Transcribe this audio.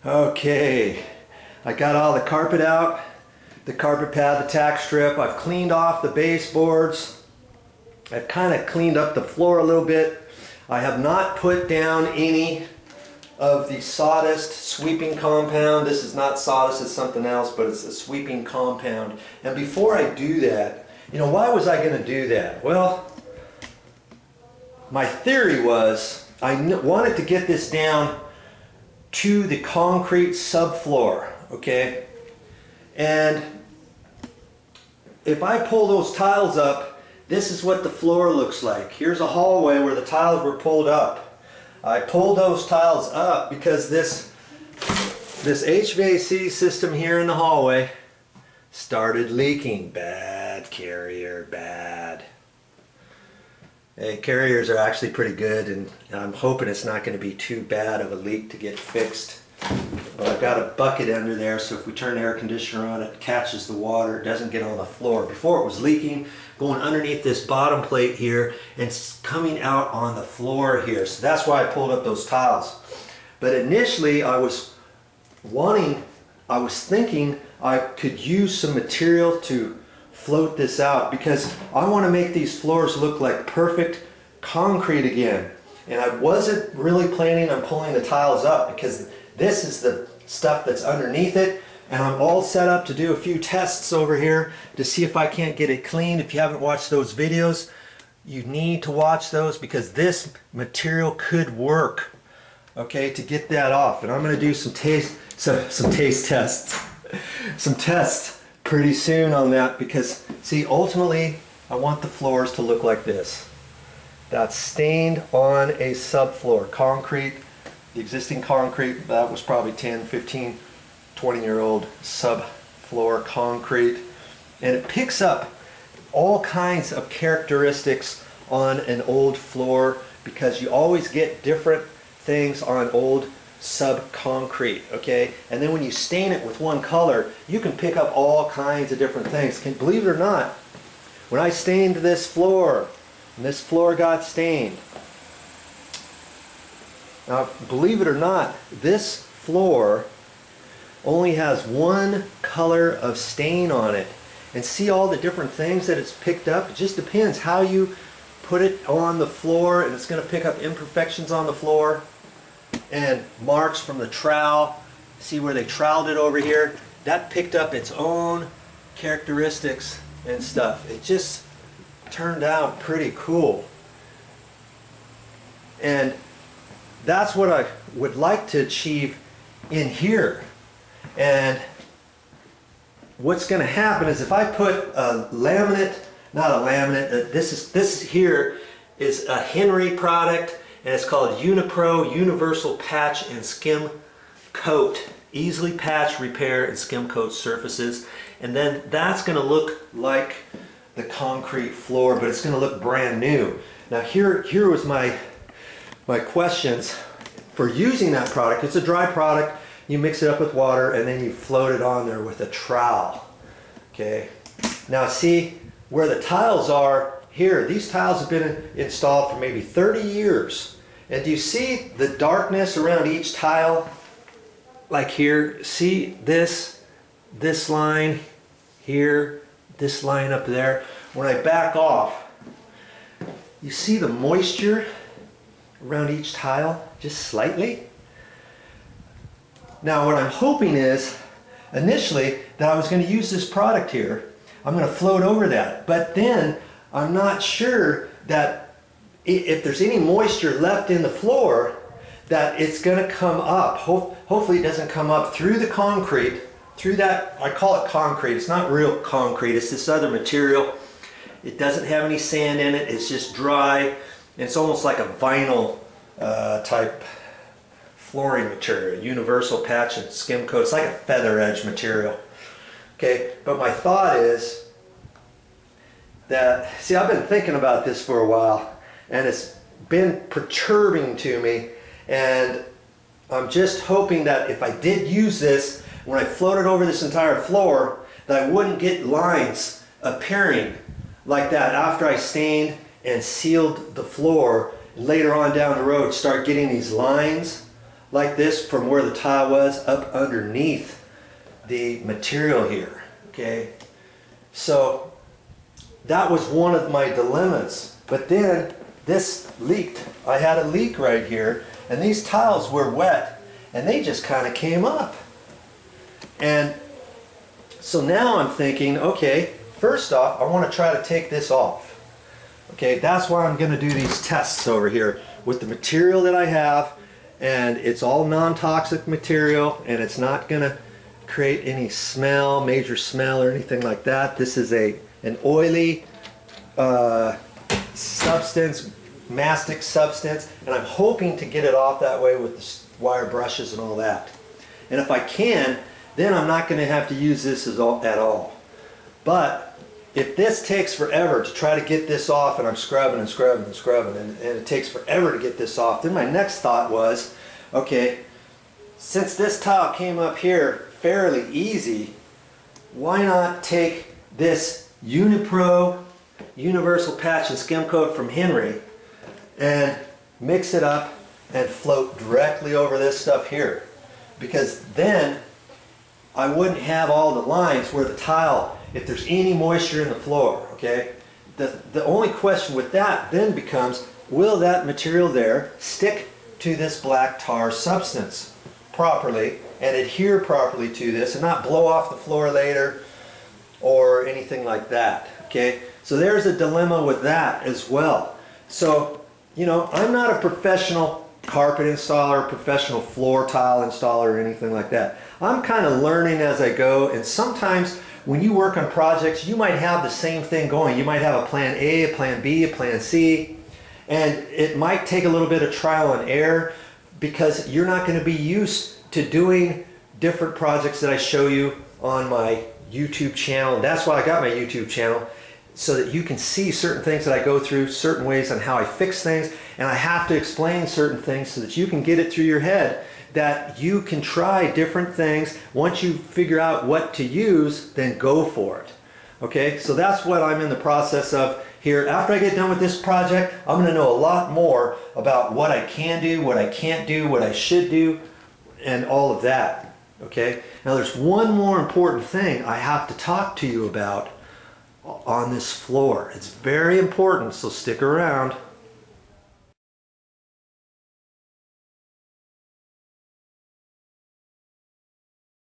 Okay, I got all the carpet out, the carpet pad, the tack strip. I've cleaned off the baseboards. I've kind of cleaned up the floor a little bit. I have not put down any of the sawdust sweeping compound. This is not sawdust, it's something else, but it's a sweeping compound. And before I do that, why was I going to do that? Well, my theory was I wanted to get this down to the concrete subfloor, okay? And if I pull those tiles up, this is what the floor looks like. Here's a hallway where the tiles were pulled up. I pulled those tiles up because this HVAC system here in the hallway started leaking. Bad, Carrier, bad. Hey, Carriers are actually pretty good, and I'm hoping it's not going to be too bad of a leak to get fixed. But I've got a bucket under there, so if we turn the air conditioner on, it catches the water, it doesn't get on the floor. Before it was leaking, going underneath this bottom plate here, and it's coming out on the floor here. So that's why I pulled up those tiles. But initially I was thinking I could use some material to float this out, because I want to make these floors look like perfect concrete again. And I wasn't really planning on pulling the tiles up, because this is the stuff that's underneath it, and I'm all set up to do a few tests over here to see if I can't get it clean. If you haven't watched those videos, you need to watch those, because this material could work, okay, to get that off. And I'm going to do some taste tests, some tests pretty soon on that, because see, ultimately I want the floors to look like this. That's stained on a subfloor, concrete, the existing concrete, that was probably 10, 15, 20-year-old subfloor concrete, and it picks up all kinds of characteristics on an old floor, because you always get different things on old sub-concrete, okay? And then when you stain it with one color, you can pick up all kinds of different things. Believe it or not, when I stained this floor, and this floor got stained, now believe it or not, this floor only has one color of stain on it. And see all the different things that it's picked up? It just depends how you put it on the floor, and it's going to pick up imperfections on the floor and marks from the trowel. See where they troweled it over here? That picked up its own characteristics and stuff. It just turned out pretty cool. And that's what I would like to achieve in here. And what's going to happen is if I put a laminate, not a laminate, this here is a Henry product, and it's called Unipro Universal Patch and Skim Coat. Easily patch, repair, and skim coat surfaces. And then that's going to look like the concrete floor, but it's going to look brand new. Now here was my questions for using that product. It's a dry product. You mix it up with water, and then you float it on there with a trowel. Okay. Now see where the tiles are here. These tiles have been installed for maybe 30 years. And do you see the darkness around each tile? Like here, see this line here, this line up there. When I back off, you see the moisture around each tile, just slightly? Now what I'm hoping is, initially, that I was going to use this product here. I'm going to float over that. But then, I'm not sure that if there's any moisture left in the floor, that it's going to come up. Hopefully it doesn't come up through the concrete, through that, I call it concrete. It's not real concrete, it's this other material. It doesn't have any sand in it, it's just dry. And it's almost like a vinyl type flooring material, universal patch and skim coat. It's like a feather edge material. Okay, but my thought is that, see, I've been thinking about this for a while, and it's been perturbing to me, and I'm just hoping that if I did use this, when I floated over this entire floor, that I wouldn't get lines appearing like that after I stained and sealed the floor. Later on down the road, start getting these lines like this from where the tile was up underneath the material here, okay? So that was one of my dilemmas. But then this leaked. I had a leak right here, and these tiles were wet, and they just kind of came up. And so now I'm thinking, okay, first off, I want to try to take this off. Okay, that's why I'm going to do these tests over here with the material that I have, and it's all non-toxic material, and it's not going to create any smell, major smell or anything like that. This is an oily substance, mastic substance, and I'm hoping to get it off that way with the wire brushes and all that. And if I can, then I'm not going to have to use this at all. But if this takes forever to try to get this off, and I'm scrubbing and scrubbing and scrubbing, and it takes forever to get this off, then my next thought was, okay, since this tile came up here fairly easy, why not take this Unipro Universal Patch and Skim Coat from Henry and mix it up and float directly over this stuff here? Because then I wouldn't have all the lines where the tile, if there's any moisture in the floor, okay? The only question with that then becomes, will that material there stick to this black tar substance properly and adhere properly to this and not blow off the floor later or anything like that, okay? So there's a dilemma with that as well. So, you know, I'm not a professional carpet installer, professional floor tile installer, or anything like that. I'm kind of learning as I go, and sometimes when you work on projects, you might have the same thing going. You might have a plan A, a plan B, a plan C, and it might take a little bit of trial and error because you're not going to be used to doing different projects that I show you on my YouTube channel. That's why I got my YouTube channel, so that you can see certain things that I go through, certain ways on how I fix things, and I have to explain certain things so that you can get it through your head that you can try different things. Once you figure out what to use, then go for it. Okay, so that's what I'm in the process of here. After I get done with this project, I'm going to know a lot more about what I can do, what I can't do, what I should do, and all of that. Okay, now there's one more important thing I have to talk to you about on this floor. It's very important, so stick around.